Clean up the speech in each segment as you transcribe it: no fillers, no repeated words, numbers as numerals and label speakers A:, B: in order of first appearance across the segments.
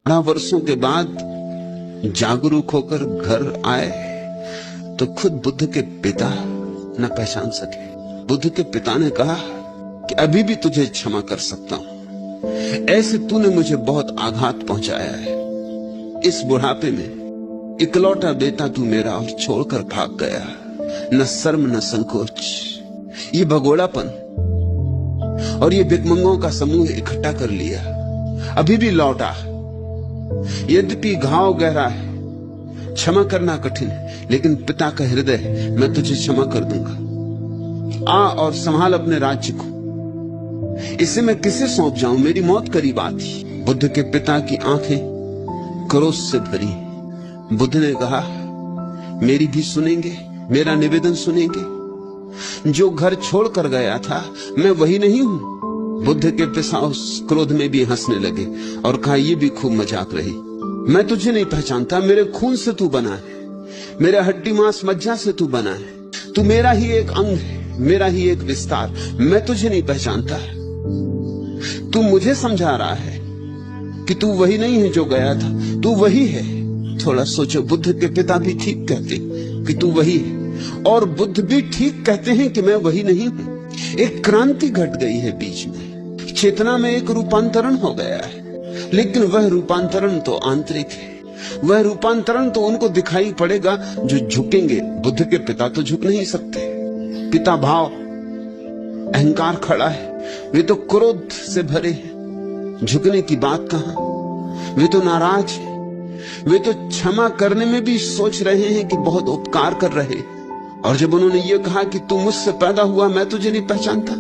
A: 18 वर्षों के बाद जागरूक होकर घर आए तो खुद बुद्ध के पिता न पहचान सके। बुद्ध के पिता ने कहा कि अभी भी तुझे क्षमा कर सकता हूं, ऐसे तूने मुझे बहुत आघात पहुंचाया है। इस बुढ़ापे में इकलौता बेटा तू मेरा और छोड़कर भाग गया, न शर्म न संकोच। ये भगोड़ापन और ये भिखमंगों का समूह इकट्ठा कर लिया, अभी भी लौटा। यद्यपि घाव गहरा है, क्षमा करना कठिन है, लेकिन पिता का हृदय, मैं तुझे क्षमा कर दूंगा। आ और संभाल अपने राज्य को। इसे मैं किसे सौंप जाऊं, मेरी मौत करीब आती। बुद्ध के पिता की आंखें क्रोध से भरी। बुद्ध ने कहा, मेरी भी सुनेंगे, मेरा निवेदन सुनेंगे? जो घर छोड़कर गया था मैं वही नहीं हूं। बुद्ध के पिता उस क्रोध में भी हंसने लगे और कहा, यह भी खूब मजाक रही। मैं तुझे नहीं पहचानता, मेरे खून से तू बना है, मेरे हड्डी मांस मज्जा से तू बना है, तू मेरा ही एक अंग है, मेरा ही एक विस्तार। मैं तुझे नहीं पहचानता। तू मुझे समझा रहा है कि तू वही नहीं है जो गया था, तू वही है। थोड़ा सोचो, बुद्ध के पिता भी ठीक कहते कि तू वही है, और बुद्ध भी ठीक कहते हैं कि मैं वही नहीं हूं। एक क्रांति घट गई है बीच में, चेतना में एक रूपांतरण हो गया है, लेकिन वह रूपांतरण तो आंतरिक है। वह रूपांतरण तो उनको दिखाई पड़ेगा जो झुकेंगे। बुद्ध के पिता तो झुक नहीं सकते। पिता भाव, अहंकार खड़ा है, वे तो क्रोध से भरे हैं। झुकने की बात कहां, वे तो नाराज हैं। वे तो क्षमा करने में भी सोच रहे हैं कि बहुत उपकार कर रहे। और जब उन्होंने ये कहा कि तू मुझसे पैदा हुआ, मैं तुझे नहीं पहचानता,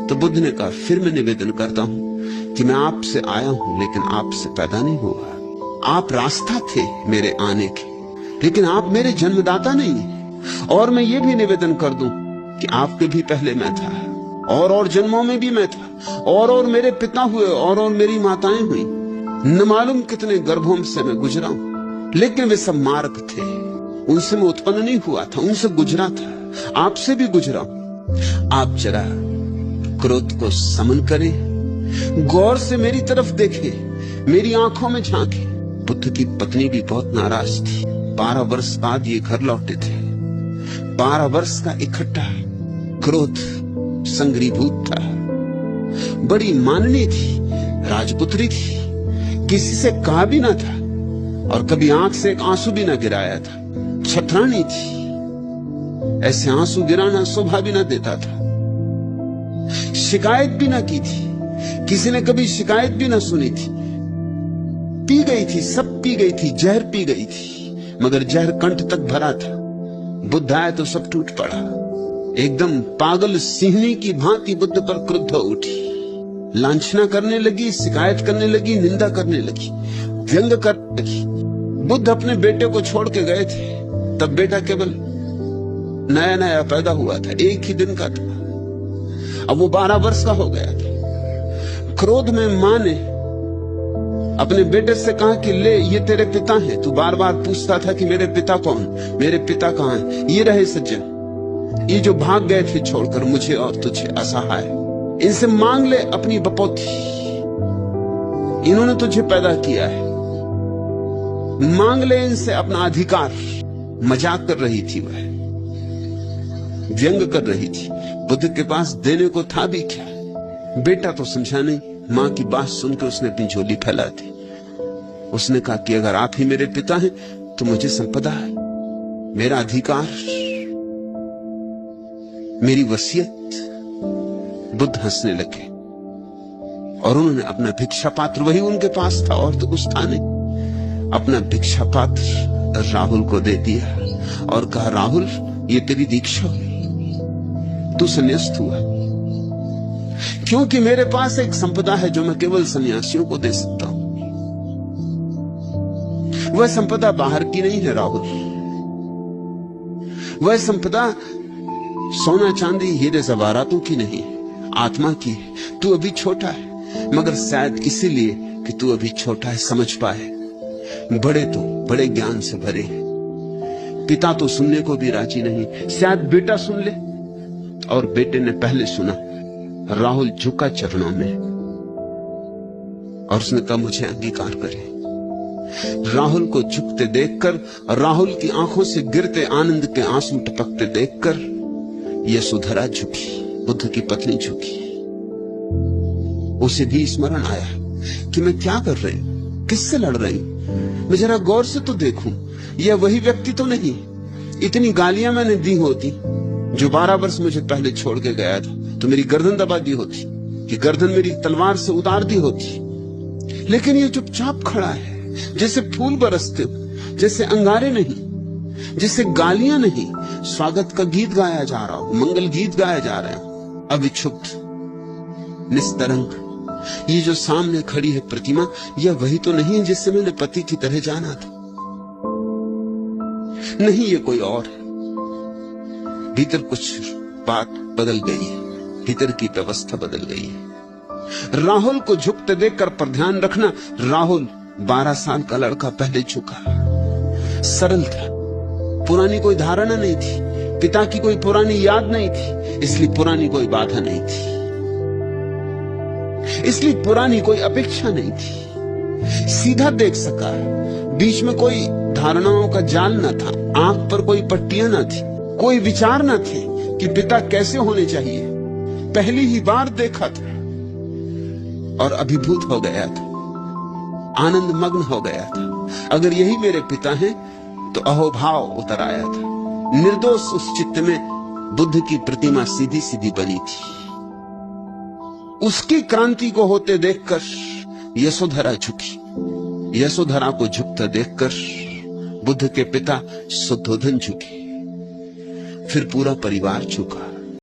A: तो बुद्ध ने कहा, फिर मैं निवेदन करता हूं कि मैं आपसे आया हूं, लेकिन आपसे पैदा नहीं हुआ। आप रास्ता थे मेरे आने के, लेकिन आप मेरे जन्मदाता नहीं। और मैं ये भी निवेदन कर दूं कि आपके भी पहले मैं था, और जन्मों में भी मैं था, और मेरे पिता हुए, और मेरी माताएं हुई। न मालूम कितने गर्भों से मैं गुजरा हूं, लेकिन वे सब मार्ग थे। उनसे मैं उत्पन्न नहीं हुआ था, उनसे गुजरा था, आपसे भी गुजरा हूं। आप जरा क्रोध को समन करें, गौर से मेरी तरफ देखें, मेरी आंखों में झांकें। बुद्ध की पत्नी भी बहुत नाराज थी। 12 वर्ष बाद ये घर लौटे थे। 12 वर्ष का इकट्ठा क्रोध संग्रीभूत था। बड़ी माननीय थी, राजपुत्री थी, किसी से कहा भी ना था, और कभी आंख से एक आंसू भी ना गिराया था। छतरानी थी, ऐसे आंसू गिराना शोभा भी ना देता था। शिकायत भी ना की थी, किसी ने कभी शिकायत भी ना सुनी थी। पी गई थी, सब पी गई थी, जहर पी गई थी, मगर जहर कंठ तक भरा था। बुद्ध आए तो सब टूट पड़ा। एकदम पागल सिंहनी की भांति बुद्ध पर क्रुद्ध हो उठी, लांछना करने लगी, शिकायत करने लगी, निंदा करने लगी, व्यंग करने लगी। बुद्ध अपने बेटे को छोड़ के गए थे, तब बेटा केवल नया नया पैदा हुआ था, एक ही दिन का था। अब वो 12 वर्ष का हो गया था। क्रोध में मां ने अपने बेटे से कहा कि ले, ये तेरे पिता हैं। तू बार बार पूछता था कि मेरे पिता कौन, मेरे पिता कहां हैं? ये रहे सज्जन, ये जो भाग गए थे छोड़कर मुझे और तुझे असहाय। इनसे मांग ले अपनी बपौती, इन्होंने तुझे पैदा किया है। मांग ले इनसे अपना अधिकार। मजाक कर रही थी वह, व्यंग कर रही थी। बुद्ध के पास देने को था भी क्या? बेटा तो समझा नहीं। मां की बात सुनकर उसने अपनी झोली फैला दी। उसने कहा कि अगर आप ही मेरे पिता हैं तो मुझे संपदा है, मेरा अधिकार, मेरी वसीयत। बुद्ध हंसने लगे और उन्होंने अपना भिक्षा पात्र, वही उनके पास था और तो कुछ था नहीं, अपना भिक्षा पात्र राहुल को दे दिया और कहा, राहुल ये तेरी दीक्षा हुई, तू संन्यास्त हुआ, क्योंकि मेरे पास एक संपदा है जो मैं केवल सन्यासियों को दे सकता हूं। वह संपदा बाहर की नहीं है राहुल, वह संपदा सोना चांदी हीरे जवाहरातों की नहीं है, आत्मा की है। तू अभी छोटा है, मगर शायद इसीलिए कि तू अभी छोटा है समझ पाए, बड़े तो बड़े ज्ञान से भरे हैं। पिता तो सुनने को भी राजी नहीं, शायद बेटा सुन ले। और बेटे ने पहले सुना। राहुल झुका चरणों में और उसने कहा, मुझे अंगीकार करें, राहुल को झुकते देखकर, राहुल की आंखों से गिरते आनंद के आंसू टपकते देखकर यशोधरा झुकी, बुद्ध की पत्नी झुकी। उसे भी स्मरण आया कि मैं क्या कर रही हूं, किससे लड़ रही हूं, मैं जरा गौर से तो देखूं, यह वही व्यक्ति तो नहीं। इतनी गालियां मैंने दी होती जो 12 वर्ष मुझे पहले छोड़ के गया था, तो मेरी गर्दन दबा दी होती, कि गर्दन मेरी तलवार से उतार दी होती। लेकिन ये चुपचाप खड़ा है, जैसे फूल बरसते हो, जैसे अंगारे नहीं, जैसे गालियां नहीं, स्वागत का गीत गाया जा रहा हो, मंगल गीत गाया जा रहे हो। अविक्षुब्ध, निस्तरंग। ये जो सामने खड़ी है प्रतिमा, यह वही तो नहीं है जिससे मैंने पति की तरह जाना था। नहीं, ये कोई और है। भीतर कुछ बात बदल गई है, भीतर की व्यवस्था बदल गई है। राहुल को झुकते देखकर, पर ध्यान रखना, राहुल 12 साल का लड़का पहले झुका, सरल था, पुरानी कोई धारणा नहीं थी, पिता की कोई पुरानी याद नहीं थी, इसलिए पुरानी कोई बाधा नहीं थी, इसलिए पुरानी कोई अपेक्षा नहीं थी। सीधा देख सका, बीच में कोई धारणाओं का जाल न था, आंख पर कोई पट्टियां न थी, कोई विचार न थे कि पिता कैसे होने चाहिए। पहली ही बार देखा था और अभिभूत हो गया था, आनंद मग्न हो गया था। अगर यही मेरे पिता हैं तो अहोभाव उतर आया था। निर्दोष उस चित्त में बुद्ध की प्रतिमा सीधी सीधी बनी थी। उसकी क्रांति को होते देखकर यशोधरा झुकी। यशोधरा को झुकता देखकर बुद्ध के पिता शुद्धोधन झुके। फिर पूरा परिवार झुका।